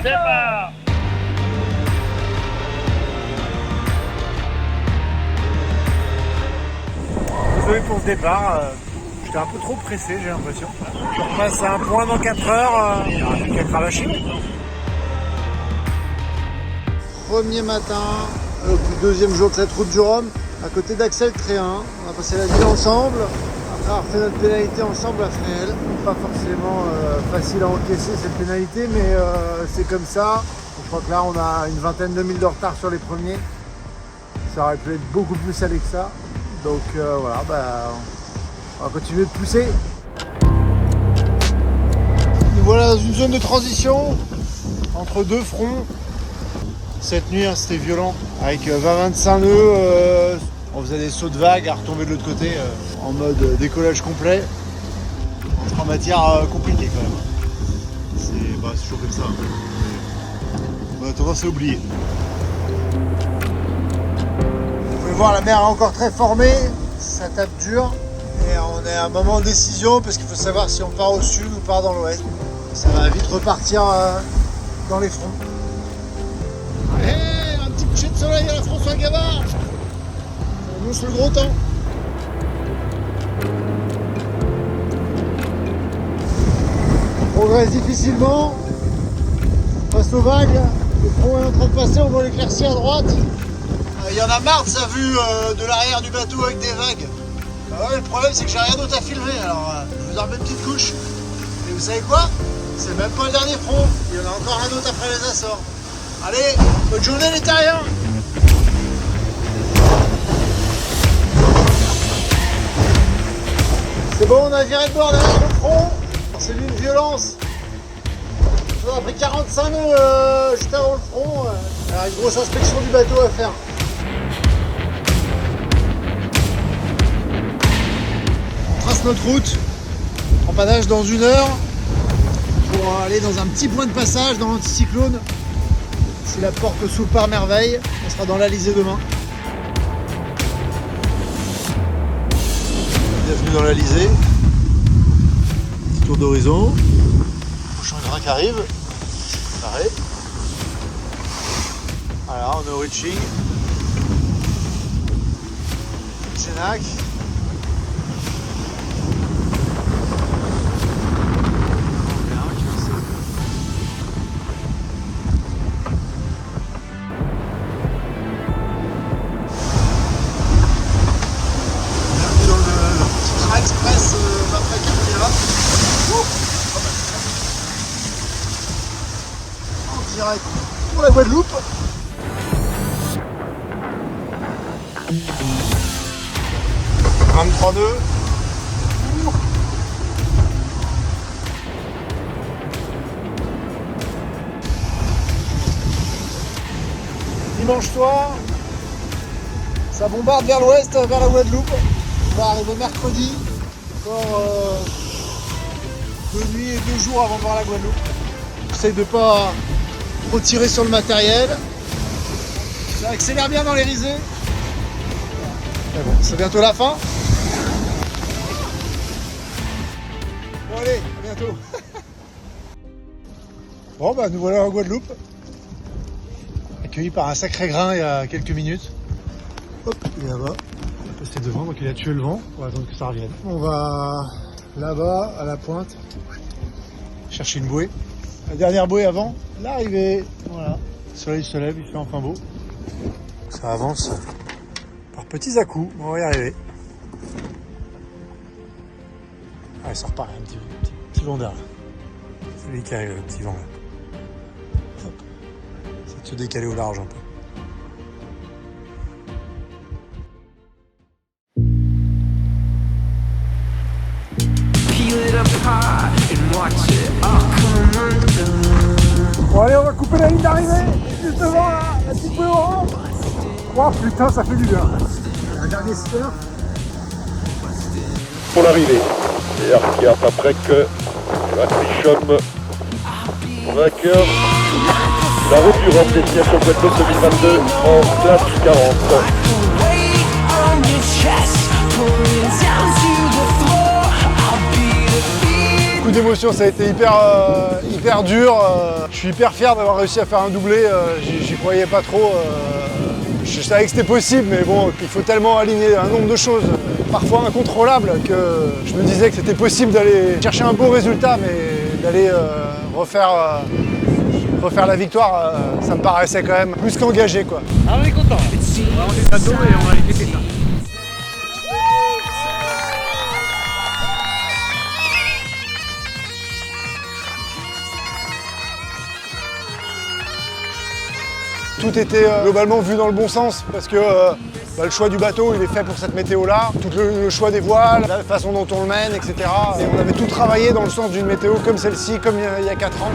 départ. Désolé pour ce départ, j'étais un peu trop pressé, j'ai l'impression. Je repasse à un point dans 4 heures, il n'y aura plus qu'à cravacher. Premier matin, du deuxième jour de cette route du Rhum, à côté d'Axel Tréhin. On a passé la nuit ensemble, après avoir fait notre pénalité ensemble à Fréhel. Pas forcément facile à encaisser cette pénalité, mais c'est comme ça. Je crois que là, on a une vingtaine de milles de retard sur les premiers. Ça aurait pu être beaucoup plus salé que ça. Donc voilà, on va continuer de pousser. Nous voilà dans une zone de transition entre deux fronts. Cette nuit, c'était violent. Avec 20-25 nœuds, on faisait des sauts de vagues à retomber de l'autre côté en mode décollage complet. En matière compliquée quand même. C'est toujours comme ça. On a tendance à oublier. Vous pouvez voir, la mer est encore très formée, ça tape dur. Et on est à un moment de décision parce qu'il faut savoir si on part au sud ou part dans l'ouest. Ça va vite repartir dans les fronts. Allez, un petit coucher de soleil à la François Gavard. Ça annonce le gros temps. On progresse difficilement. Face aux vagues, le front est en train de passer, on voit l'éclaircie à droite. Il y en a marre de sa vue de l'arrière du bateau avec des vagues. Bah ouais, le problème c'est que j'ai rien d'autre à filmer, alors je vous en remets une petite couche. Et vous savez quoi? C'est même pas le dernier front, il y en a encore un autre après les Açores. Allez, bonne journée les terriens. C'est bon, on a viré de bord derrière le front. C'est d'une violence. On a pris 45 nœuds juste avant le front. Alors, une grosse inspection du bateau à faire. On trace notre route. Empannage dans 1 heure pour aller dans un petit point de passage dans l'anticyclone. C'est la porte sous par merveille. On sera dans l'Alizé demain. Bienvenue dans l'Alizé. Petit tour d'horizon. Prochain grain qui arrive. Pareil. Voilà, on est au reaching. Genac. Express après Caméra. En direct pour la Guadeloupe. « 23 nœuds. Dimanche soir, ça bombarde vers l'ouest, vers la Guadeloupe. On va arriver mercredi, encore 2 nuits et 2 jours avant de voir la Guadeloupe. J'essaye de ne pas trop tirer sur le matériel. Ça accélère bien dans les risées. Mais bon, c'est bientôt la fin. Bon allez, à bientôt. Bon bah nous voilà en Guadeloupe. Accueilli par un sacré grain il y a quelques minutes. Hop, il est là-bas. C'est devant, donc il a tué le vent. On va attendre que ça revienne. On va là-bas, à la pointe, chercher une bouée. La dernière bouée avant l'arrivée. Voilà. Le soleil se lève, il fait enfin beau. Ça avance par petits à-coups. On va y arriver. Allez, ça repart. Un petit vent d'air là. C'est lui qui arrive, le petit vent là. Hop. C'est de se décaler au large un peu. Bon allez, on va couper la ligne d'arrivée, juste devant là, la petite bouée orange. Oh putain, ça fait du bien. Un dernier spur. Pour l'arrivée, et Arquiat après que Ratlichom, vainqueur, la route du Rhum destination Guadeloupe 2022 en classe 40. d'émotion, ça a été hyper dur. Je suis hyper fier d'avoir réussi à faire un doublé, j'y croyais pas trop. Je savais que c'était possible, mais bon, il faut tellement aligner un nombre de choses, parfois incontrôlables, que je me disais que c'était possible d'aller chercher un beau résultat, mais d'aller refaire la victoire, ça me paraissait quand même plus qu'engagé, quoi. Ah, on est content. On va rendre les cadeaux et on va aller fêter ça. Tout était globalement vu dans le bon sens parce que le choix du bateau il est fait pour cette météo-là, tout le choix des voiles, la façon dont on le mène, etc. Et on avait tout travaillé dans le sens d'une météo comme celle-ci, comme il y a 4 ans.